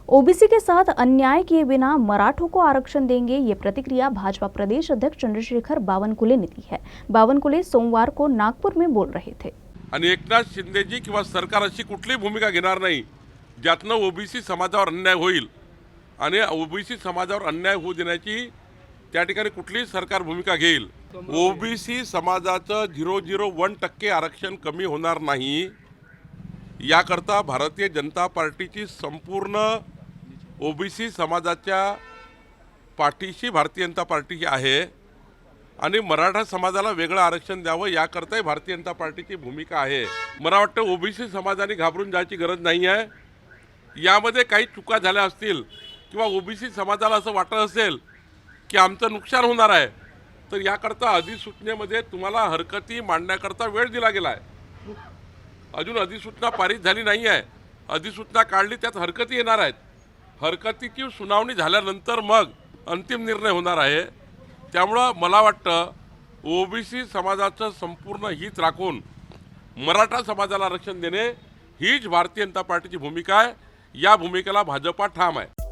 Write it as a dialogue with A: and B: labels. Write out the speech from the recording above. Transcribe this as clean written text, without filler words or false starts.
A: OBC के साथ अन्याय किए बिना मराठों को आरक्षण देंगे, ये प्रतिक्रिया भाजपा प्रदेश अध्यक्ष चंद्रशेखर बावनकुळे ने दी है। बावनकुळे सोमवार को नागपुर में बोल रहे थे।
B: आणि एकनाथ शिंदेजी किंवा सरकार अशी कुठलीही भूमिका घेणार नाही ज्यातनं ओबीसी समाजावर अन्याय होईल आणि ओबीसी समाजावर अन्याय होऊ देण्याची त्या ठिकाणी कुठलीही सरकार भूमिका घेईल। ओबीसी समाजाचं 001% आरक्षण कमी होणार नाही याकरता भारतीय जनता पार्टीची संपूर्ण ओबीसी समाजाच्या पाठीशी भारतीय जनता पार्टी आहे आणि मराठा समाजाला वेगळं आरक्षण द्यावं याकरताही भारतीय जनता पार्टीची भूमिका आहे। मला वाटतं ओबीसी समाजाने घाबरून जायची गरज नाही आहे। यामध्ये काही चुका झाल्या असतील किंवा ओबीसी समाजाला असं वाटत असेल की आमचं नुकसान होणार आहे तर याकरता अधिसूचनेमध्ये तुम्हाला हरकती मांडण्याकरता वेळ दिला गेला आहे। अजून अधिसूचना पारित झाली नाही आहे। अधिसूचना काढली त्यात हरकती येणार आहेत। हरकतीची सुनावणी झाल्यानंतर मग अंतिम निर्णय होणार आहे। त्यामुळे मला वाटतं ओबीसी समाजाचं संपूर्ण हित राखून मराठा समाजाला आरक्षण देणे हीच भारतीय जनता पार्टीची भूमिका आहे। या भूमिकेला भाजपा ठाम आहे।